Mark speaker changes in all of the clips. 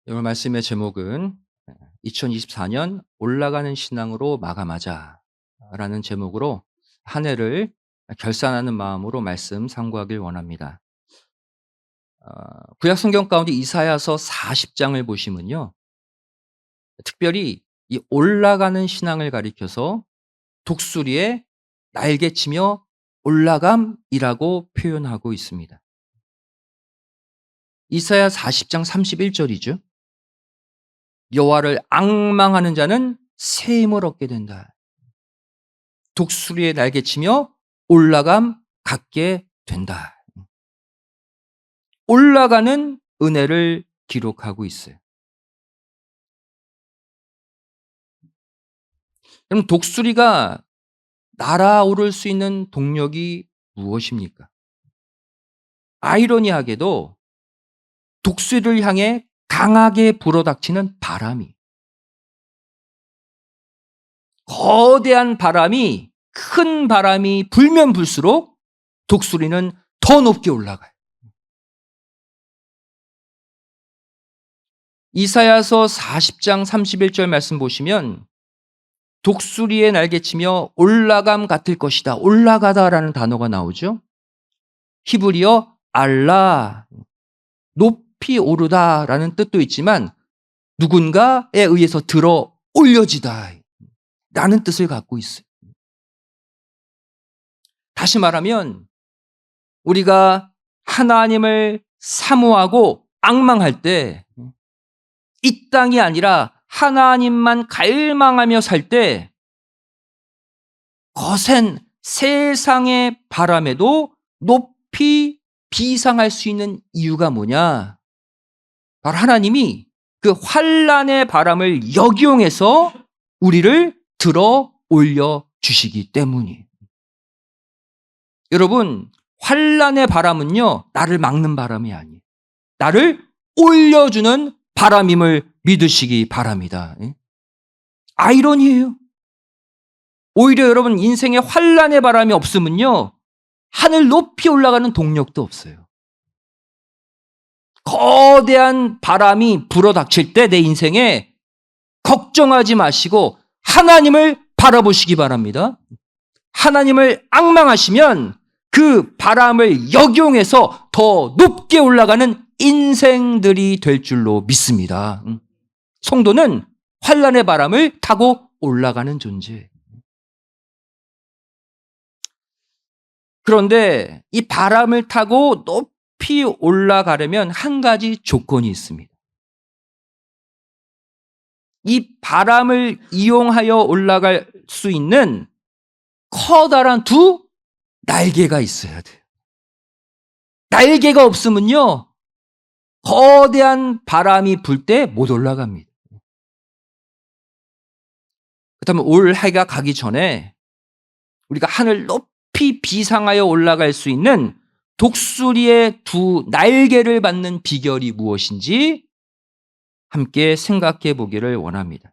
Speaker 1: 오늘 말씀의 제목은 2024년 올라가는 신앙으로 마감하자라는 제목으로 한 해를 결산하는 마음으로 말씀 상고하길 원합니다. 구약 성경 가운데 이사야서 40장을 보시면요. 특별히 이 올라가는 신앙을 가리켜서 독수리에 날개치며 올라감이라고 표현하고 있습니다. 이사야 40장 31절이죠. 여호와를 앙망하는 자는 새 힘을 얻게 된다. 독수리에 날개치며 올라감 갖게 된다. 올라가는 은혜를 기록하고 있어요. 그럼 독수리가 날아오를 수 있는 동력이 무엇입니까? 아이러니하게도 독수리를 향해 강하게 불어닥치는 바람이, 거대한 바람이, 큰 바람이 불면 불수록 독수리는 더 높게 올라가요. 이사야서 40장 31절 말씀 보시면 독수리의 날개치며 올라감 같을 것이다. 올라가다라는 단어가 나오죠. 히브리어 알라, 높이 오르다라는 뜻도 있지만 누군가에 의해서 들어 올려지다 라는 뜻을 갖고 있어요. 다시 말하면 우리가 하나님을 사모하고 앙망할 때 이 땅이 아니라 하나님만 갈망하며 살 때 거센 세상의 바람에도 높이 비상할 수 있는 이유가 뭐냐? 바로 하나님이 그 환난의 바람을 역이용해서 우리를 들어 올려 주시기 때문이에요. 여러분, 환난의 바람은요, 나를 막는 바람이 아니에요. 나를 올려주는 바람임을 믿으시기 바랍니다. 아이러니예요. 오히려 여러분 인생에 환난의 바람이 없으면요, 하늘 높이 올라가는 동력도 없어요. 거대한 바람이 불어닥칠 때 내 인생에 걱정하지 마시고 하나님을 바라보시기 바랍니다. 하나님을 앙망하시면 그 바람을 역이용해서 더 높게 올라가는 인생들이 될 줄로 믿습니다. 성도는 환난의 바람을 타고 올라가는 존재. 그런데 이 바람을 타고 높이 올라가려면 한 가지 조건이 있습니다. 이 바람을 이용하여 올라갈 수 있는 커다란 두 날개가 있어야 돼요. 날개가 없으면요, 거대한 바람이 불 때 못 올라갑니다. 그렇다면 올 해가 가기 전에 우리가 하늘 높이 비상하여 올라갈 수 있는 독수리의 두 날개를 받는 비결이 무엇인지 함께 생각해 보기를 원합니다.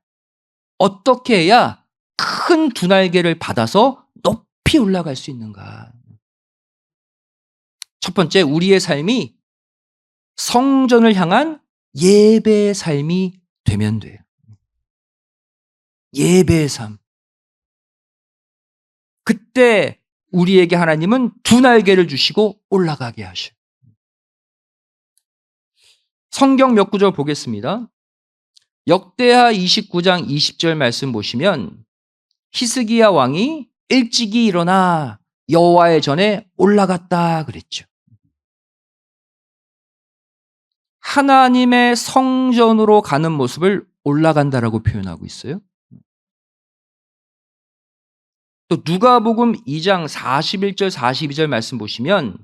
Speaker 1: 어떻게 해야 큰 두 날개를 받아서 높이 올라갈 수 있는가? 첫 번째, 우리의 삶이 성전을 향한 예배의 삶이 되면 돼요. 예배의 삶. 그때 우리에게 하나님은 두 날개를 주시고 올라가게 하셔요. 성경 몇 구절 보겠습니다. 역대하 29장 20절 말씀 보시면 히스기야 왕이 일찍이 일어나 여호와의 전에 올라갔다 그랬죠. 하나님의 성전으로 가는 모습을 올라간다라고 표현하고 있어요. 또 누가복음 2장 41절 42절 말씀 보시면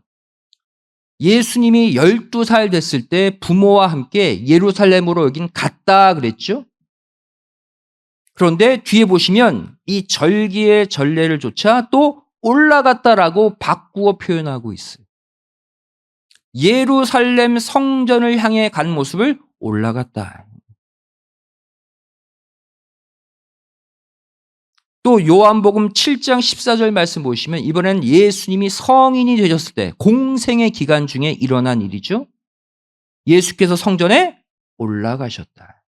Speaker 1: 예수님이 12살 됐을 때 부모와 함께 예루살렘으로 여긴 갔다 그랬죠. 그런데 뒤에 보시면 이 절기의 전례를 조차 또 올라갔다라고 바꾸어 표현하고 있어요. 예루살렘 성전을 향해 간 모습을 올라갔다. 또 요한복음 7장 14절 말씀 보시면 이번엔 예수님이 성인이 되셨을 때 공생의 기간 중에 일어난 일이죠. 예수께서 성전에 올라가셨다.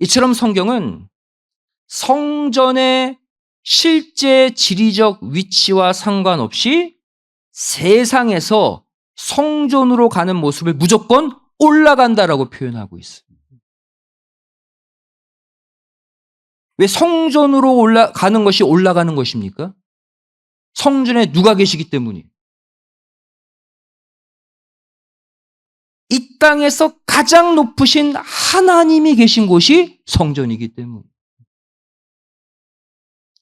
Speaker 1: 이처럼 성경은 성전의 실제 지리적 위치와 상관없이 세상에서 성전으로 가는 모습을 무조건 올라간다라고 표현하고 있습니다. 왜 성전으로 올라가는 것이 올라가는 것입니까? 성전에 누가 계시기 때문이에요. 이 땅에서 가장 높으신 하나님이 계신 곳이 성전이기 때문이에요.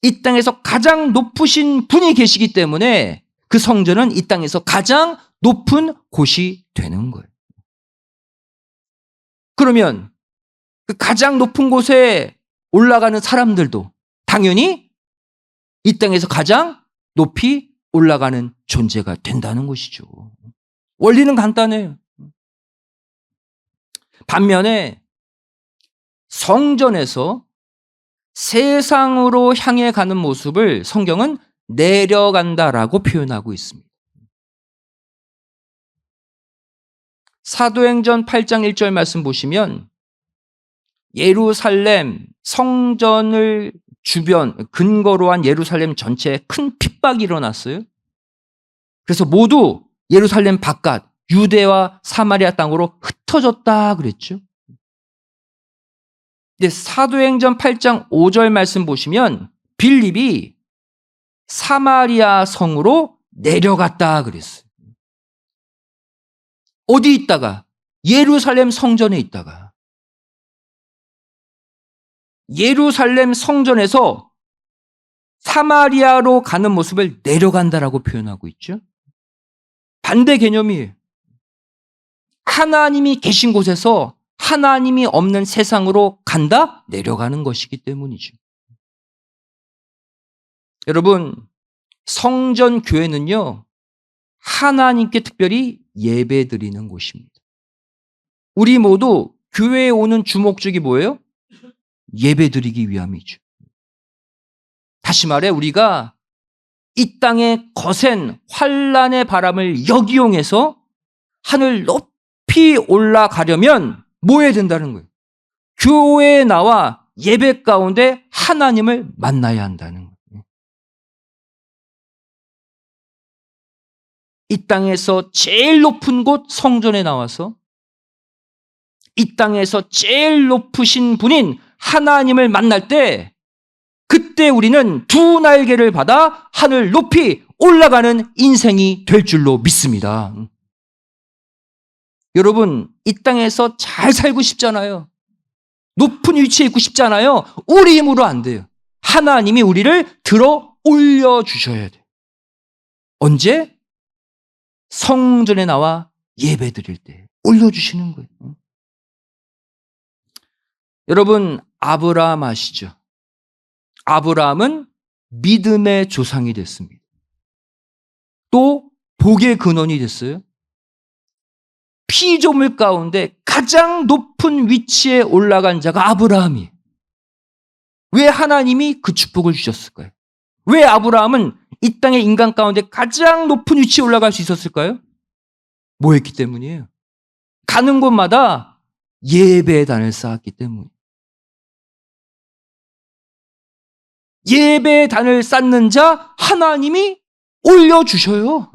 Speaker 1: 이 땅에서 가장 높으신 분이 계시기 때문에 그 성전은 이 땅에서 가장 높은 곳이 되는 거예요. 그러면 그 가장 높은 곳에 올라가는 사람들도 당연히 이 땅에서 가장 높이 올라가는 존재가 된다는 것이죠. 원리는 간단해요. 반면에 성전에서 세상으로 향해 가는 모습을 성경은 내려간다라고 표현하고 있습니다. 사도행전 8장 1절 말씀 보시면 예루살렘 성전을 근거로 한 예루살렘 전체에 큰 핍박이 일어났어요. 그래서 모두 예루살렘 바깥 유대와 사마리아 땅으로 흩어졌다 그랬죠. 근데 사도행전 8장 5절 말씀 보시면 빌립이 사마리아 성으로 내려갔다 그랬어요. 어디 있다가? 예루살렘 성전에 있다가. 예루살렘 성전에서 사마리아로 가는 모습을 내려간다라고 표현하고 있죠. 반대 개념이에요. 하나님이 계신 곳에서 하나님이 없는 세상으로 간다? 내려가는 것이기 때문이죠. 여러분, 성전 교회는요, 하나님께 특별히 예배 드리는 곳입니다. 우리 모두 교회에 오는 주 목적이 뭐예요? 예배 드리기 위함이죠. 다시 말해 우리가 이 땅의 거센 환란의 바람을 역이용해서 하늘 높이 올라가려면 뭐 해야 된다는 거예요? 교회에 나와 예배 가운데 하나님을 만나야 한다는 거예요. 이 땅에서 제일 높은 곳 성전에 나와서 이 땅에서 제일 높으신 분인 하나님을 만날 때 그때 우리는 두 날개를 받아 하늘 높이 올라가는 인생이 될 줄로 믿습니다. 여러분, 이 땅에서 잘 살고 싶잖아요. 높은 위치에 있고 싶잖아요. 우리 힘으로 안 돼요. 하나님이 우리를 들어 올려주셔야 돼요. 언제? 성전에 나와 예배 드릴 때 올려주시는 거예요. 여러분, 아브라함 아시죠? 아브라함은 믿음의 조상이 됐습니다. 또 복의 근원이 됐어요. 피조물 가운데 가장 높은 위치에 올라간 자가 아브라함이에요. 왜 하나님이 그 축복을 주셨을까요? 왜 아브라함은 이 땅의 인간 가운데 가장 높은 위치에 올라갈 수 있었을까요? 뭐 했기 때문이에요? 가는 곳마다 예배단을 쌓았기 때문이에요. 예배단을 쌓는 자 하나님이 올려주셔요.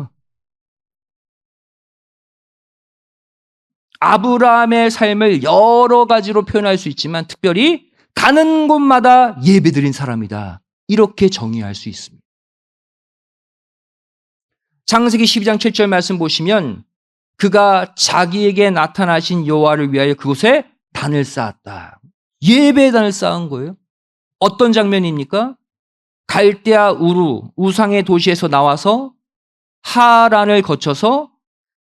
Speaker 1: 아브라함의 삶을 여러 가지로 표현할 수 있지만 특별히 가는 곳마다 예배드린 사람이다. 이렇게 정의할 수 있습니다. 창세기 12장 7절 말씀 보시면 그가 자기에게 나타나신 여호와를 위하여 그곳에 단을 쌓았다. 예배단을 쌓은 거예요. 어떤 장면입니까? 갈대아 우루, 우상의 도시에서 나와서 하란을 거쳐서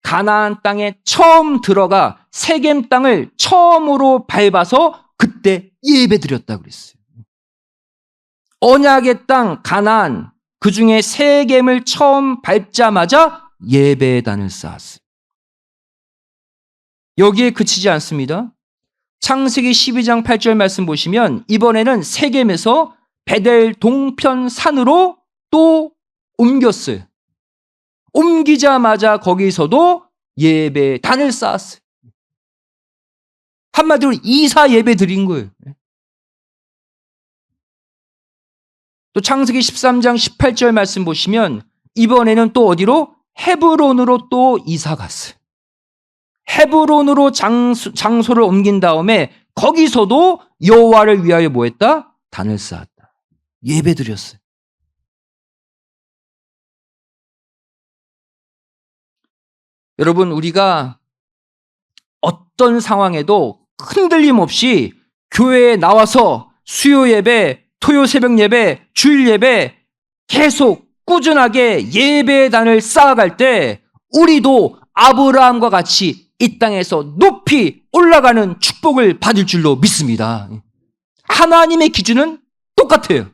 Speaker 1: 가나안 땅에 처음 들어가 세겜 땅을 처음으로 밟아서 그때 예배드렸다 그랬어요. 언약의 땅 가나안, 그중에 세겜을 처음 밟자마자 예배단을 쌓았어요. 여기에 그치지 않습니다. 창세기 12장 8절 말씀 보시면 이번에는 세겜에서 베델 동편 산으로 또 옮겼어요. 옮기자마자 거기서도 예배단을 쌓았어요. 한마디로 이사 예배 드린 거예요. 또 창세기 13장 18절 말씀 보시면 이번에는 또 어디로? 헤브론으로 또 이사 갔어요. 헤브론으로 장소를 옮긴 다음에 거기서도 여호와를 위하여 뭐 했다? 단을 쌓았다. 예배 드렸어요. 여러분, 우리가 어떤 상황에도 흔들림 없이 교회에 나와서 수요 예배, 토요 새벽 예배, 주일 예배 계속 꾸준하게 예배단을 쌓아갈 때 우리도 아브라함과 같이 이 땅에서 높이 올라가는 축복을 받을 줄로 믿습니다. 하나님의 기준은 똑같아요.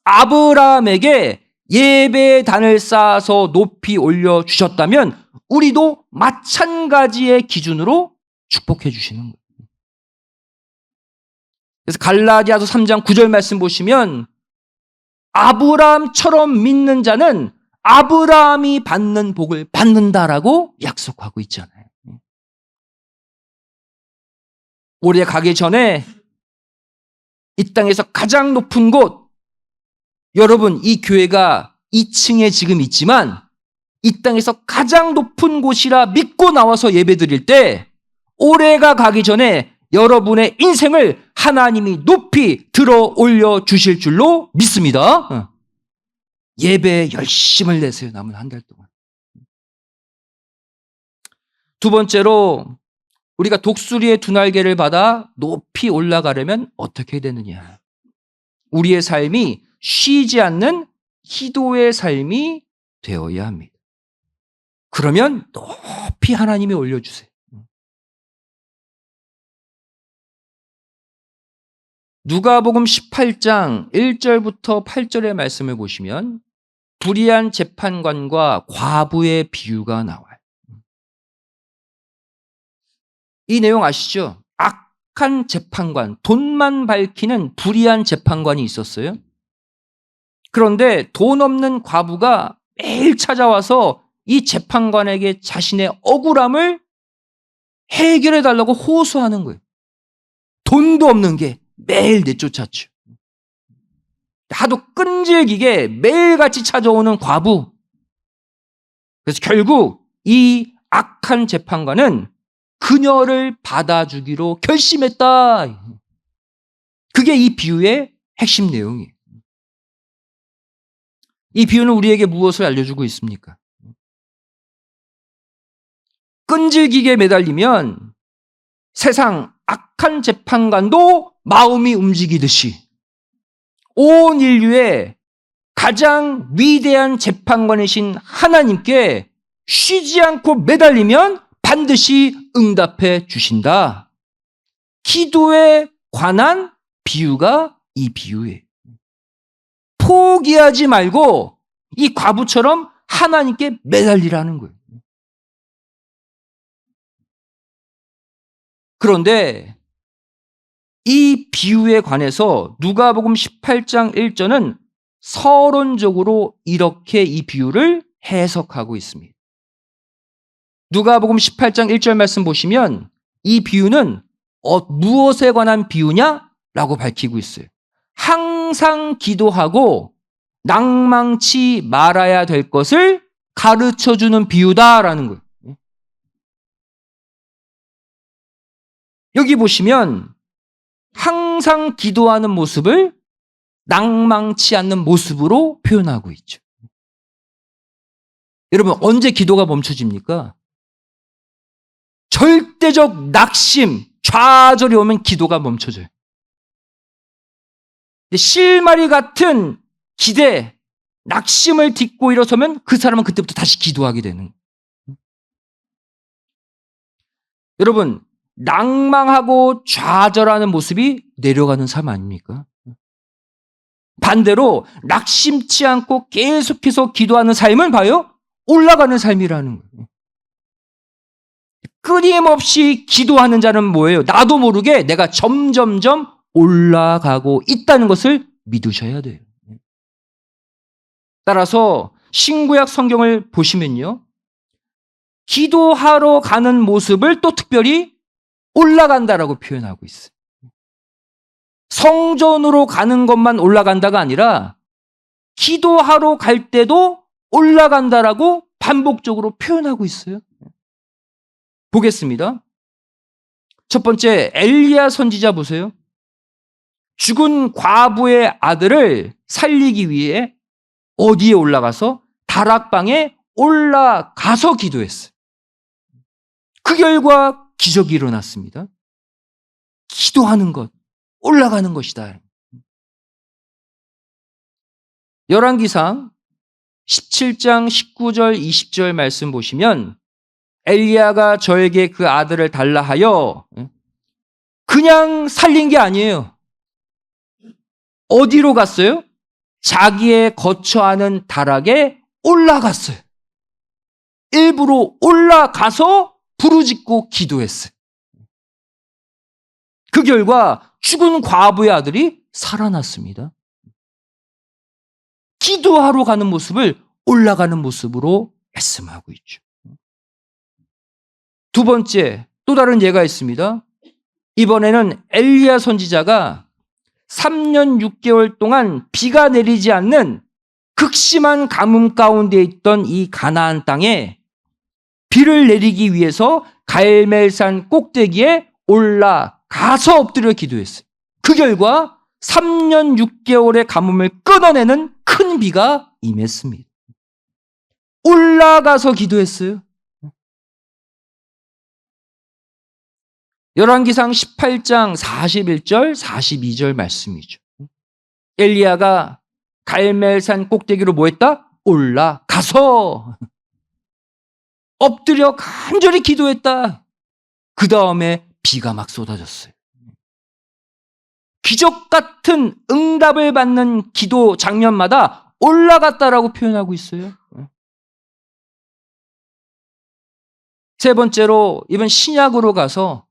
Speaker 1: 아브라함에게 예배단을 쌓아서 높이 올려주셨다면 우리도 마찬가지의 기준으로 축복해 주시는 거예요. 그래서 갈라디아서 3장 9절 말씀 보시면 아브라함처럼 믿는 자는 아브라함이 받는 복을 받는다라고 약속하고 있잖아요. 올해 가기 전에 이 땅에서 가장 높은 곳, 여러분 이 교회가 2층에 지금 있지만 이 땅에서 가장 높은 곳이라 믿고 나와서 예배드릴 때 올해가 가기 전에 여러분의 인생을 하나님이 높이 들어 올려 주실 줄로 믿습니다. 예배에 열심을 내세요. 남은 한 달 동안. 두 번째로 우리가 독수리의 두 날개를 받아 높이 올라가려면 어떻게 되느냐. 우리의 삶이 쉬지 않는 기도의 삶이 되어야 합니다. 그러면 높이 하나님이 올려주세요. 누가복음 18장 1절부터 8절의 말씀을 보시면 불의한 재판관과 과부의 비유가 나와요. 이 내용 아시죠? 악한 재판관, 돈만 밝히는 불의한 재판관이 있었어요. 그런데 돈 없는 과부가 매일 찾아와서 이 재판관에게 자신의 억울함을 해결해 달라고 호소하는 거예요. 돈도 없는 게 매일 내쫓았죠. 하도 끈질기게 매일같이 찾아오는 과부. 그래서 결국 이 악한 재판관은 그녀를 받아주기로 결심했다. 그게 이 비유의 핵심 내용이에요. 이 비유는 우리에게 무엇을 알려주고 있습니까? 끈질기게 매달리면 세상 악한 재판관도 마음이 움직이듯이 온 인류의 가장 위대한 재판관이신 하나님께 쉬지 않고 매달리면 반드시 응답해 주신다. 기도에 관한 비유가 이 비유예요. 포기하지 말고 이 과부처럼 하나님께 매달리라는 거예요. 그런데 이 비유에 관해서 누가복음 18장 1절은 서론적으로 이렇게 이 비유를 해석하고 있습니다. 누가복음 18장 1절 말씀 보시면 이 비유는 무엇에 관한 비유냐라고 밝히고 있어요. 항상 기도하고 낭망치 말아야 될 것을 가르쳐주는 비유다라는 거예요. 여기 보시면 항상 기도하는 모습을 낭망치 않는 모습으로 표현하고 있죠. 여러분, 언제 기도가 멈춰집니까? 절대적 낙심, 좌절이 오면 기도가 멈춰져요. 실마리 같은 기대, 낙심을 딛고 일어서면 그 사람은 그때부터 다시 기도하게 되는 거예요. 여러분, 낭망하고 좌절하는 모습이 내려가는 삶 아닙니까? 반대로 낙심치 않고 계속해서 기도하는 삶은 봐요, 올라가는 삶이라는 거예요. 끊임없이 기도하는 자는 뭐예요? 나도 모르게 내가 점점점 올라가고 있다는 것을 믿으셔야 돼요. 따라서 신구약 성경을 보시면요, 기도하러 가는 모습을 또 특별히 올라간다라고 표현하고 있어요. 성전으로 가는 것만 올라간다가 아니라 기도하러 갈 때도 올라간다라고 반복적으로 표현하고 있어요. 보겠습니다. 첫 번째, 엘리야 선지자 보세요. 죽은 과부의 아들을 살리기 위해 어디에 올라가서? 다락방에 올라가서 기도했어요. 그 결과 기적이 일어났습니다. 기도하는 것, 올라가는 것이다. 열왕기상 17장 19절 20절 말씀 보시면 엘리야가 저에게 그 아들을 달라 하여 그냥 살린 게 아니에요. 어디로 갔어요? 자기의 거처하는 다락에 올라갔어요. 일부러 올라가서 부르짖고 기도했어요. 그 결과 죽은 과부의 아들이 살아났습니다. 기도하러 가는 모습을 올라가는 모습으로 말씀하고 있죠. 두 번째, 또 다른 예가 있습니다. 이번에는 엘리야 선지자가 3년 6개월 동안 비가 내리지 않는 극심한 가뭄 가운데 있던 이 가나안 땅에 비를 내리기 위해서 갈멜산 꼭대기에 올라가서 엎드려 기도했어요. 그 결과 3년 6개월의 가뭄을 끊어내는 큰 비가 임했습니다. 올라가서 기도했어요. 열왕기상 18장 41절 42절 말씀이죠. 엘리야가 갈멜산 꼭대기로 뭐 했다? 올라가서 엎드려 간절히 기도했다. 그 다음에 비가 막 쏟아졌어요. 기적 같은 응답을 받는 기도 장면마다 올라갔다라고 표현하고 있어요. 세 번째로 이번 신약으로 가서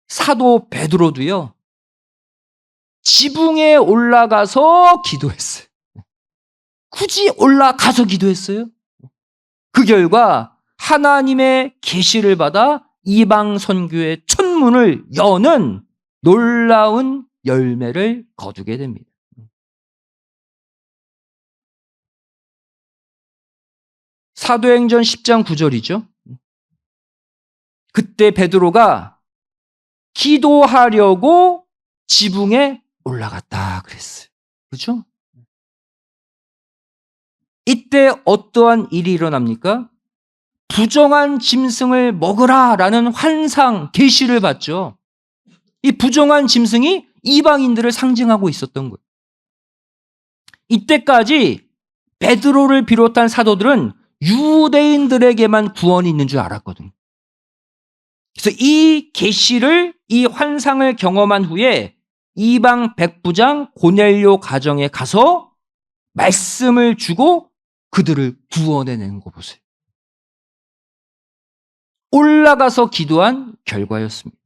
Speaker 1: 사도 베드로도요, 지붕에 올라가서 기도했어요. 굳이 올라가서 기도했어요. 그 결과 하나님의 계시를 받아 이방 선교의 천문을 여는 놀라운 열매를 거두게 됩니다. 사도행전 10장 9절이죠. 그때 베드로가 기도하려고 지붕에 올라갔다 그랬어요. 그렇죠? 이때 어떠한 일이 일어납니까? 부정한 짐승을 먹으라라는 환상, 계시를 받죠. 이 부정한 짐승이 이방인들을 상징하고 있었던 거예요. 이때까지 베드로를 비롯한 사도들은 유대인들에게만 구원이 있는 줄 알았거든요. 그래서 이 계시를, 이 환상을 경험한 후에 이방 백부장 고넬료 가정에 가서 말씀을 주고 그들을 구원해낸 거 보세요. 올라가서 기도한 결과였습니다.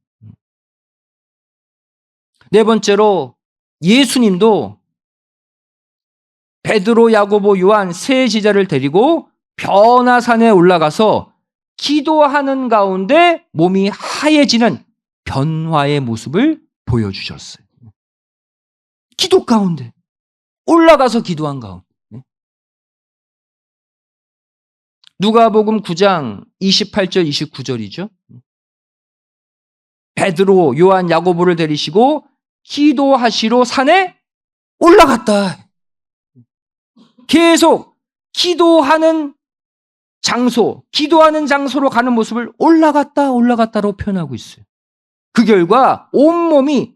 Speaker 1: 네 번째로 예수님도 베드로, 야고보, 요한 세 제자를 데리고 변화산에 올라가서 기도하는 가운데 몸이 하얘지는 변화의 모습을 보여주셨어요. 기도 가운데, 올라가서 기도한 가운데. 누가복음 9장 28절 29절이죠. 베드로, 요한, 야고보를 데리시고 기도하시러 산에 올라갔다. 계속 기도하는 장소, 기도하는 장소로 가는 모습을 올라갔다로 표현하고 있어요. 그 결과 온몸이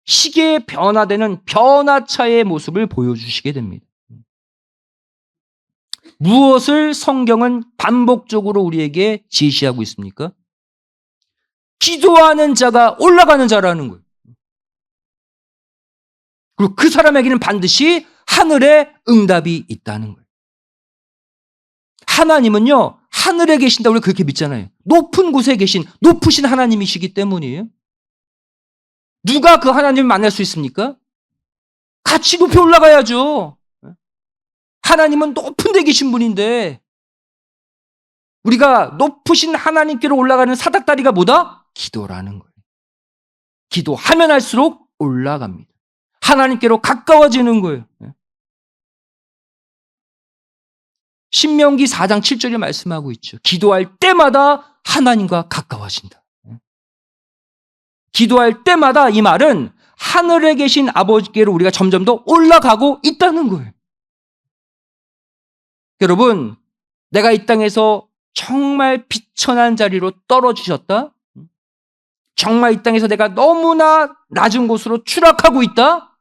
Speaker 1: 시계에 변화되는 변화차의 모습을 보여주시게 됩니다. 무엇을 성경은 반복적으로 우리에게 제시하고 있습니까? 기도하는 자가 올라가는 자라는 거예요. 그리고 그 사람에게는 반드시 하늘의 응답이 있다는 거예요. 하나님은요, 하늘에 계신다고 우리 그렇게 믿잖아요. 높은 곳에 계신 높으신 하나님이시기 때문이에요. 누가 그 하나님을 만날 수 있습니까? 같이 높이 올라가야죠. 하나님은 높은 데 계신 분인데 우리가 높으신 하나님께로 올라가는 사닥다리가 뭐다? 기도라는 거예요. 기도하면 할수록 올라갑니다. 하나님께로 가까워지는 거예요. 신명기 4장 7절에 말씀하고 있죠. 기도할 때마다 하나님과 가까워진다. 기도할 때마다 이 말은 하늘에 계신 아버지께로 우리가 점점 더 올라가고 있다는 거예요. 여러분, 내가 이 땅에서 정말 비천한 자리로 떨어지셨다? 정말 이 땅에서 내가 너무나 낮은 곳으로 추락하고 있다?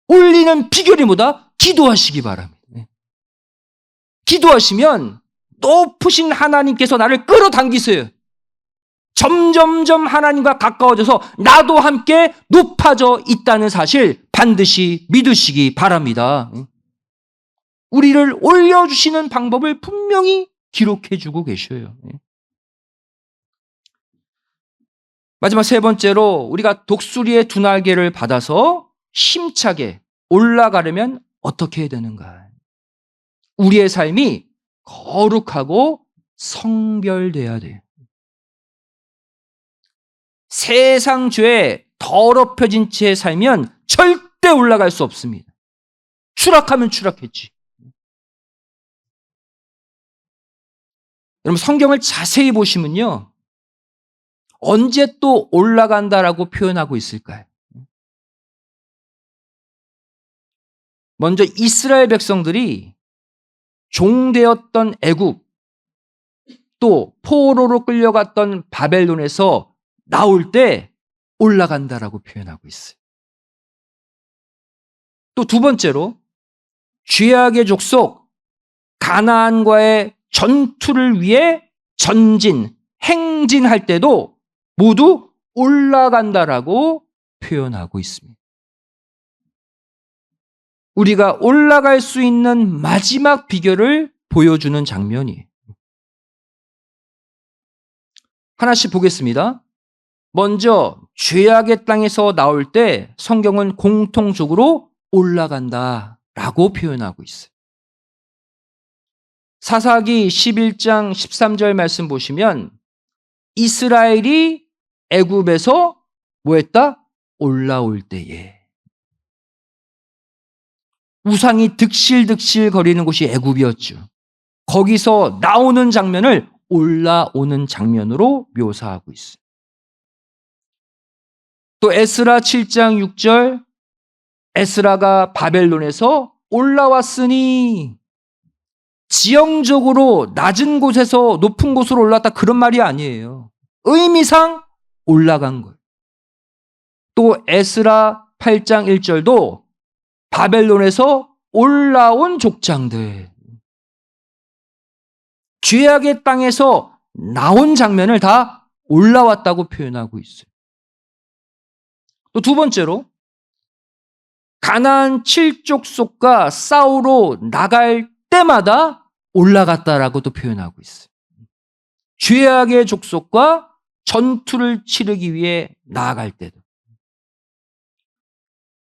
Speaker 1: 올리는 비결이 뭐다? 기도하시기 바랍니다. 기도하시면 높으신 하나님께서 나를 끌어당기세요. 점점점 하나님과 가까워져서 나도 함께 높아져 있다는 사실 반드시 믿으시기 바랍니다. 우리를 올려주시는 방법을 분명히 기록해주고 계셔요. 마지막 세 번째로 우리가 독수리의 두 날개를 받아서 힘차게 올라가려면 어떻게 해야 되는가? 우리의 삶이 거룩하고 성별돼야 돼요. 세상 죄에 더럽혀진 채 살면 절대 올라갈 수 없습니다. 추락하면 추락했지. 여러분, 성경을 자세히 보시면요, 언제 또 올라간다라고 표현하고 있을까요? 먼저 이스라엘 백성들이 종되었던 애굽, 또 포로로 끌려갔던 바벨론에서 나올 때 올라간다라고 표현하고 있어요. 또 두 번째로 죄악의 족속 가나안과의 전투를 위해 전진, 행진할 때도 모두 올라간다라고 표현하고 있습니다. 우리가 올라갈 수 있는 마지막 비결을 보여주는 장면이에요. 하나씩 보겠습니다. 먼저 죄악의 땅에서 나올 때 성경은 공통적으로 올라간다라고 표현하고 있어요. 사사기 11장 13절 말씀 보시면 이스라엘이 애굽에서 뭐 했다? 올라올 때에. 우상이 득실득실 거리는 곳이 애굽이었죠. 거기서 나오는 장면을 올라오는 장면으로 묘사하고 있어요. 또 에스라 7장 6절, 에스라가 바벨론에서 올라왔으니, 지형적으로 낮은 곳에서 높은 곳으로 올랐다 그런 말이 아니에요. 의미상 올라간 거예요. 또 에스라 8장 1절도 바벨론에서 올라온 족장들, 죄악의 땅에서 나온 장면을 다 올라왔다고 표현하고 있어요. 또 두 번째로 가나안 7족속과 싸우러 나갈 때마다 올라갔다라고도 표현하고 있어요. 죄악의 족속과 전투를 치르기 위해 나아갈 때도.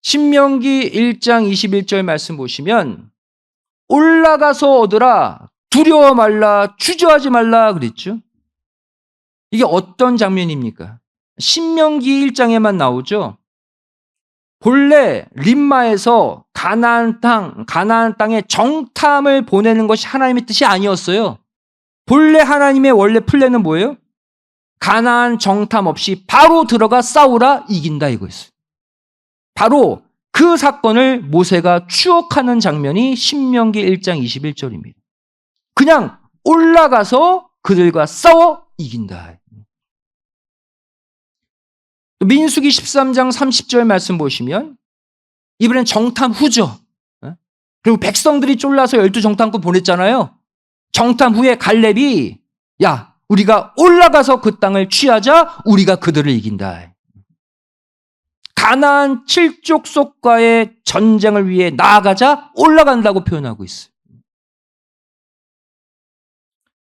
Speaker 1: 신명기 1장 21절 말씀 보시면 올라가서 얻으라, 두려워 말라, 주저하지 말라 그랬죠. 이게 어떤 장면입니까? 신명기 1장에만 나오죠. 본래 림마에서 가나안 땅에 정탐을 보내는 것이 하나님의 뜻이 아니었어요. 본래 하나님의 원래 플랜은 뭐예요? 가나안 정탐 없이 바로 들어가 싸우라, 이긴다 이거였어요. 바로 그 사건을 모세가 추억하는 장면이 신명기 1장 21절입니다. 그냥 올라가서 그들과 싸워 이긴다. 민수기 13장 30절 말씀 보시면 이번엔 정탐 후죠. 그리고 백성들이 쫄라서 12정탐꾼 보냈잖아요. 정탐 후에 갈렙이 야, 우리가 올라가서 그 땅을 취하자, 우리가 그들을 이긴다. 가나안 7족속과의 전쟁을 위해 나아가자, 올라간다고 표현하고 있어요.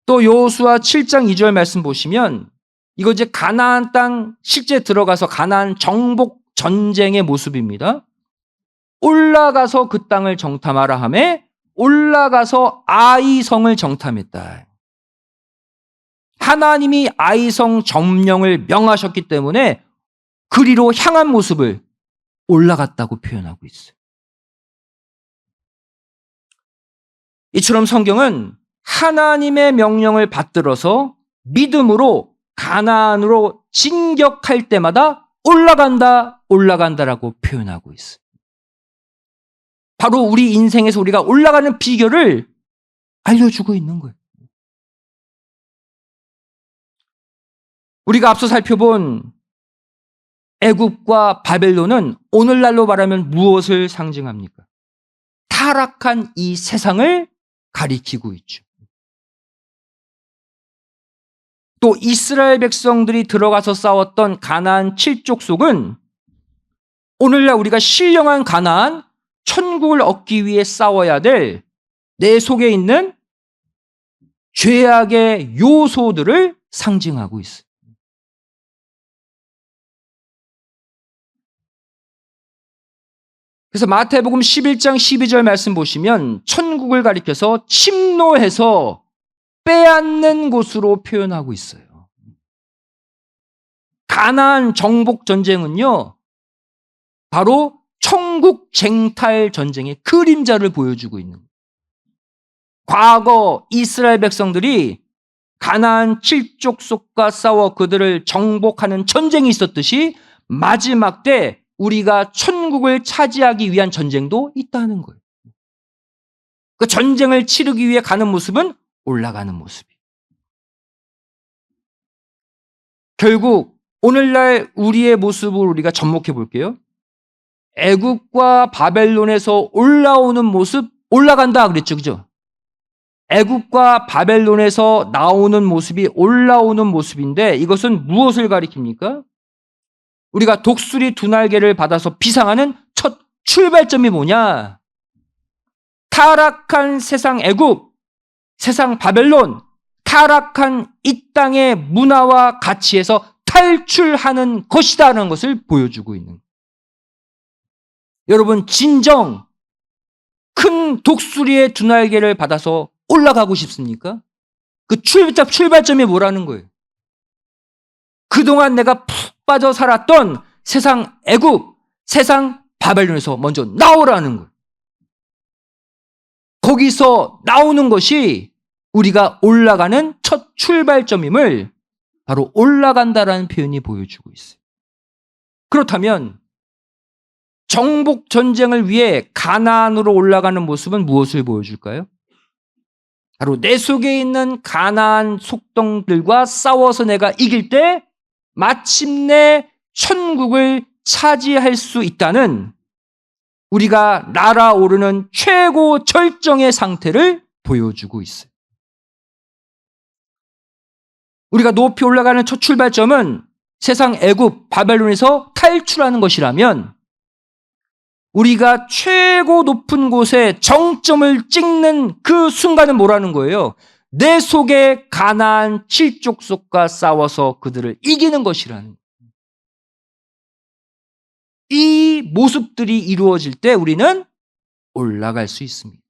Speaker 1: 또 여호수아 7장 2절 말씀 보시면 이거 이제 가나안 땅 실제 들어가서 가나안 정복 전쟁의 모습입니다. 올라가서 그 땅을 정탐하라 하매 올라가서 아이 성을 정탐했다. 하나님이 아이성 점령을 명하셨기 때문에 그리로 향한 모습을 올라갔다고 표현하고 있어요. 이처럼 성경은 하나님의 명령을 받들어서 믿음으로 가나안으로 진격할 때마다 올라간다라고 표현하고 있어요. 바로 우리 인생에서 우리가 올라가는 비결을 알려주고 있는 거예요. 우리가 앞서 살펴본 애굽과 바벨론은 오늘날로 말하면 무엇을 상징합니까? 타락한 이 세상을 가리키고 있죠. 또 이스라엘 백성들이 들어가서 싸웠던 가나안 7족속은 오늘날 우리가 신령한 가나안 천국을 얻기 위해 싸워야 될 내 속에 있는 죄악의 요소들을 상징하고 있어요. 그래서 마태복음 11장 12절 말씀 보시면 천국을 가리켜서 침노해서 빼앗는 곳으로 표현하고 있어요. 가나안 정복 전쟁은요, 바로 천국 쟁탈 전쟁의 그림자를 보여주고 있는 거예요. 과거 이스라엘 백성들이 가나안 7족속과 싸워 그들을 정복하는 전쟁이 있었듯이 마지막 때 우리가 천국을 차지하기 위한 전쟁도 있다는 거예요. 그 전쟁을 치르기 위해 가는 모습은 올라가는 모습이에요. 결국 오늘날 우리의 모습을 우리가 접목해 볼게요. 애굽과 바벨론에서 올라오는 모습, 올라간다 그랬죠, 그죠? 애굽과 바벨론에서 나오는 모습이 올라오는 모습인데 이것은 무엇을 가리킵니까? 우리가 독수리 두 날개를 받아서 비상하는 첫 출발점이 뭐냐? 타락한 세상 애굽, 세상 바벨론, 타락한 이 땅의 문화와 가치에서 탈출하는 것이다라는 것을 보여주고 있는 거예요. 여러분, 진정 큰 독수리의 두 날개를 받아서 올라가고 싶습니까? 그 출발점이 뭐라는 거예요? 그동안 내가 푹 빠져 살았던 세상 애굽, 세상 바벨론에서 먼저 나오라는 거예요. 거기서 나오는 것이 우리가 올라가는 첫 출발점임을 바로 올라간다라는 표현이 보여주고 있어요. 그렇다면 정복 전쟁을 위해 가나안으로 올라가는 모습은 무엇을 보여줄까요? 바로 내 속에 있는 가나안 속동들과 싸워서 내가 이길 때 마침내 천국을 차지할 수 있다는 우리가 날아오르는 최고 절정의 상태를 보여주고 있어요. 우리가 높이 올라가는 첫 출발점은 세상 애굽, 바벨론에서 탈출하는 것이라면 우리가 최고 높은 곳에 정점을 찍는 그 순간은 뭐라는 거예요? 내 속에 가나안 7족속과 싸워서 그들을 이기는 것이라는 거예요. 이 모습들이 이루어질 때 우리는 올라갈 수 있습니다.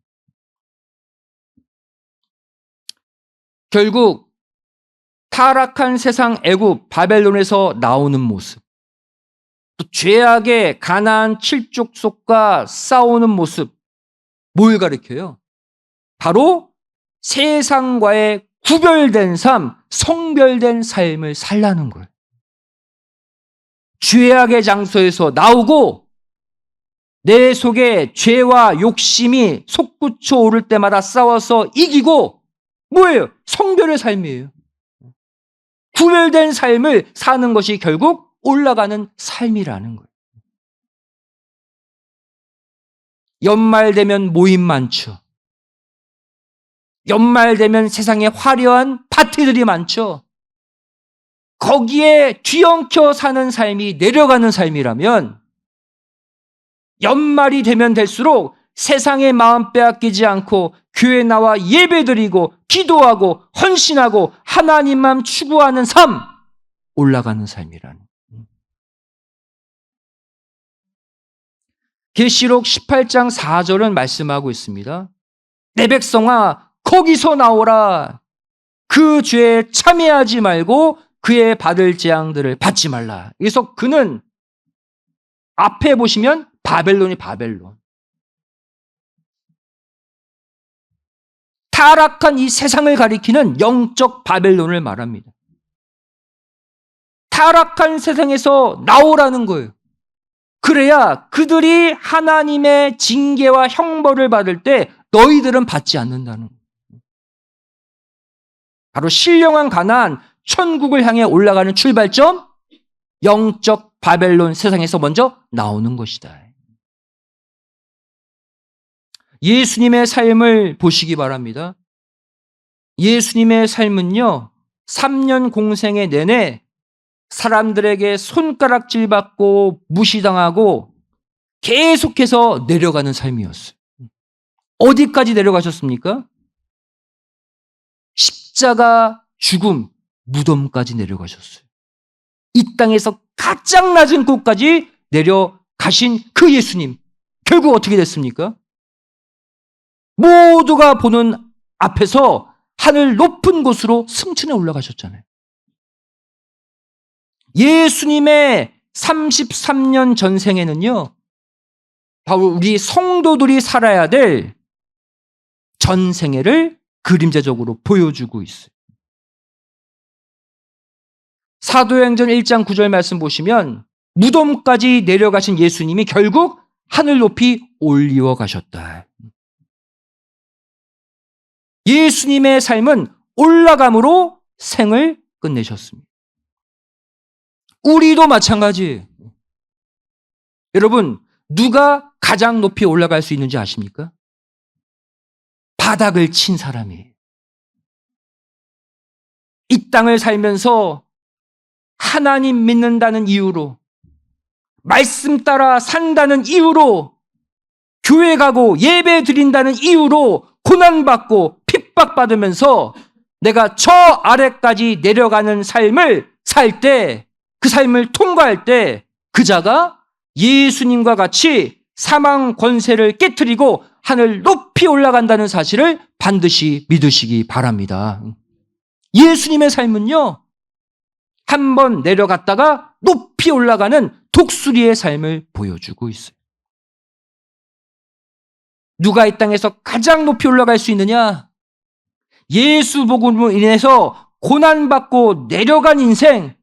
Speaker 1: 결국 타락한 세상 애굽, 바벨론에서 나오는 모습, 또 죄악의 가나안 7족속과 싸우는 모습, 뭘 가리켜요? 바로 세상과의 구별된 삶, 성별된 삶을 살라는 거예요. 죄악의 장소에서 나오고 내 속에 죄와 욕심이 솟구쳐 오를 때마다 싸워서 이기고, 뭐예요? 성별의 삶이에요. 구별된 삶을 사는 것이 결국 올라가는 삶이라는 거예요. 연말 되면 모임 많죠. 연말 되면 세상에 화려한 파티들이 많죠. 거기에 뒤엉켜 사는 삶이 내려가는 삶이라면 연말이 되면 될수록 세상의 마음 빼앗기지 않고 교회 나와 예배드리고 기도하고 헌신하고 하나님만 추구하는 삶, 올라가는 삶이라는. 계시록 18장 4절은 말씀하고 있습니다. 내 백성아, 거기서 나오라. 그 죄에 참여하지 말고 그의 받을 재앙들을 받지 말라. 그래서 그는 앞에 보시면 바벨론이 바벨론. 타락한 이 세상을 가리키는 영적 바벨론을 말합니다. 타락한 세상에서 나오라는 거예요. 그래야 그들이 하나님의 징계와 형벌을 받을 때 너희들은 받지 않는다는 거예요. 바로 신령한 가나안, 천국을 향해 올라가는 출발점, 영적 바벨론 세상에서 먼저 나오는 것이다. 예수님의 삶을 보시기 바랍니다. 예수님의 삶은요, 3년 공생의 내내 사람들에게 손가락질 받고 무시당하고 계속해서 내려가는 삶이었어요. 어디까지 내려가셨습니까? 십자가, 죽음, 무덤까지 내려가셨어요. 이 땅에서 가장 낮은 곳까지 내려가신 그 예수님, 결국 어떻게 됐습니까? 모두가 보는 앞에서 하늘 높은 곳으로 승천해 올라가셨잖아요. 예수님의 33년 전생에는요, 바로 우리 성도들이 살아야 될 전생애를 그림자적으로 보여주고 있어요. 사도행전 1장 9절 말씀 보시면 무덤까지 내려가신 예수님이 결국 하늘 높이 올리워 가셨다. 예수님의 삶은 올라감으로 생을 끝내셨습니다. 우리도 마찬가지예요. 여러분, 누가 가장 높이 올라갈 수 있는지 아십니까? 바닥을 친 사람이에요. 이 땅을 살면서 하나님 믿는다는 이유로, 말씀 따라 산다는 이유로, 교회 가고 예배 드린다는 이유로 고난받고 핍박받으면서 내가 저 아래까지 내려가는 삶을 살 때, 그 삶을 통과할 때 그 자가 예수님과 같이 사망 권세를 깨트리고 하늘 높이 올라간다는 사실을 반드시 믿으시기 바랍니다. 예수님의 삶은요, 한번 내려갔다가 높이 올라가는 독수리의 삶을 보여주고 있어요. 누가 이 땅에서 가장 높이 올라갈 수 있느냐? 예수 복음으로 인해서 고난받고 내려간 인생,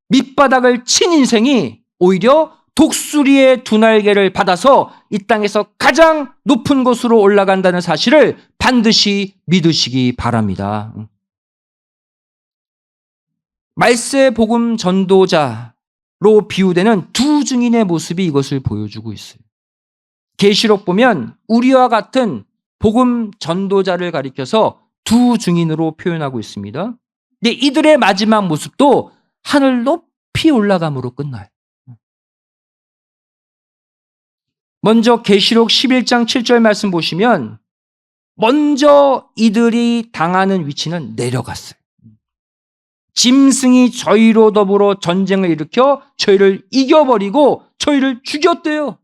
Speaker 1: 밑바닥을 친 인생이 오히려 독수리의 두 날개를 받아서 이 땅에서 가장 높은 곳으로 올라간다는 사실을 반드시 믿으시기 바랍니다. 말세 복음 전도자로 비유되는 두 증인의 모습이 이것을 보여주고 있어요. 계시록 보면 우리와 같은 복음 전도자를 가리켜서 두 증인으로 표현하고 있습니다. 근데 이들의 마지막 모습도 하늘 높이 올라감으로 끝나요. 먼저 계시록 11장 7절 말씀 보시면 먼저 이들이 당하는 위치는 내려갔어요. 짐승이 저희로 더불어 전쟁을 일으켜 저희를 이겨버리고 저희를 죽였대요.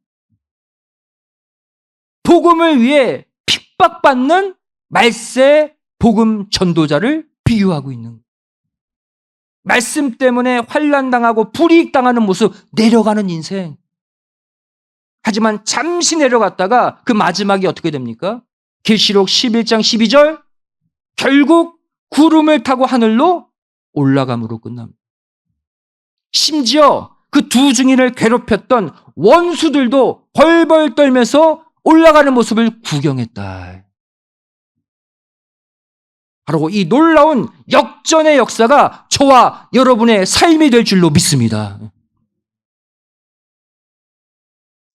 Speaker 1: 복음을 위해 핍박받는 말세 복음 전도자를 비유하고 있는 거예요. 말씀 때문에 환난당하고 불이익당하는 모습, 내려가는 인생. 하지만 잠시 내려갔다가 그 마지막이 어떻게 됩니까? 계시록 11장 12절 결국 구름을 타고 하늘로 올라감으로 끝납니다. 심지어 그 두 증인을 괴롭혔던 원수들도 벌벌 떨면서 올라가는 모습을 구경했다. 바로 이 놀라운 역전의 역사가 저와 여러분의 삶이 될 줄로 믿습니다.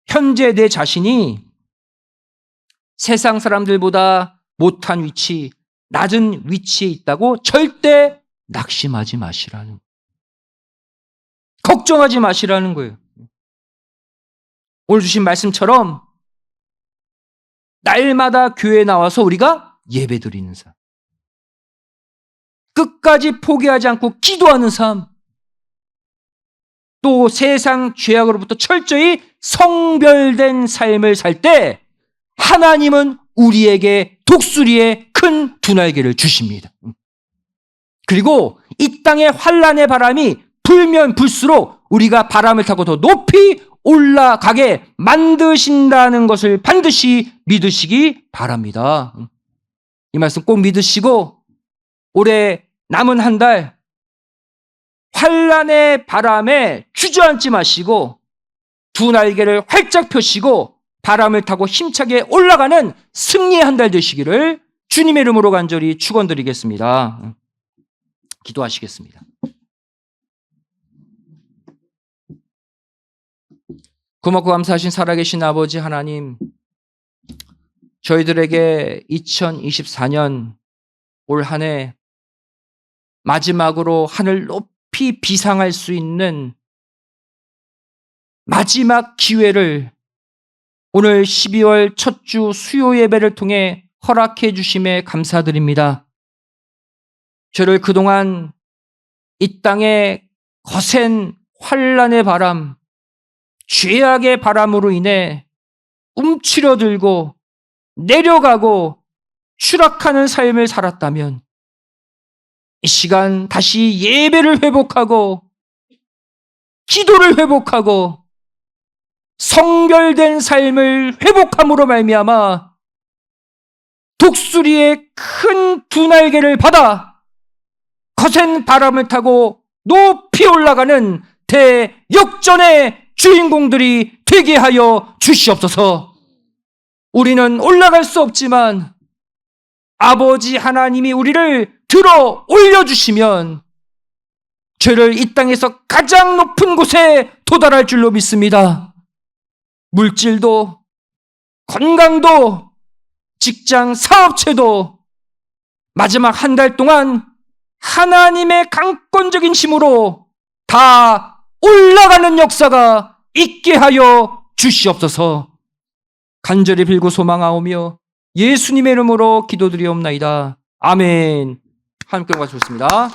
Speaker 1: 현재 내 자신이 세상 사람들보다 못한 위치, 낮은 위치에 있다고 절대 낙심하지 마시라는 거예요. 걱정하지 마시라는 거예요. 오늘 주신 말씀처럼 날마다 교회에 나와서 우리가 예배드리는 삶, 끝까지 포기하지 않고 기도하는 삶, 또 세상 죄악으로부터 철저히 성별된 삶을 살 때 하나님은 우리에게 독수리의 큰 두 날개를 주십니다. 그리고 이 땅의 환란의 바람이 불면 불수록 우리가 바람을 타고 더 높이 올라가게 만드신다는 것을 반드시 믿으시기 바랍니다. 이 말씀 꼭 믿으시고 올해 남은 한 달 환란의 바람에 주저앉지 마시고 두 날개를 활짝 펴시고 바람을 타고 힘차게 올라가는 승리의 한 달 되시기를 주님의 이름으로 간절히 축원드리겠습니다. 기도하시겠습니다. 고맙고 감사하신 살아계신 아버지 하나님, 저희들에게 2024년 올 한 해 마지막으로 하늘 높이 비상할 수 있는 마지막 기회를 오늘 12월 첫 주 수요 예배를 통해 허락해 주심에 감사드립니다. 저를 그동안 이 땅의 거센 환란의 바람, 죄악의 바람으로 인해 움츠려들고 내려가고 추락하는 삶을 살았다면 이 시간 다시 예배를 회복하고 기도를 회복하고 성결된 삶을 회복함으로 말미암아 독수리의 큰 두 날개를 받아 거센 바람을 타고 높이 올라가는 대역전의 주인공들이 되게 하여 주시옵소서. 우리는 올라갈 수 없지만 아버지 하나님이 우리를 들어 올려주시면 죄를 이 땅에서 가장 높은 곳에 도달할 줄로 믿습니다. 물질도, 건강도, 직장, 사업체도 마지막 한 달 동안 하나님의 강권적인 힘으로 다 올라가는 역사가 있게 하여 주시옵소서. 간절히 빌고 소망하오며 예수님의 이름으로 기도드리옵나이다. 아멘. 함께 같이 좋습니다.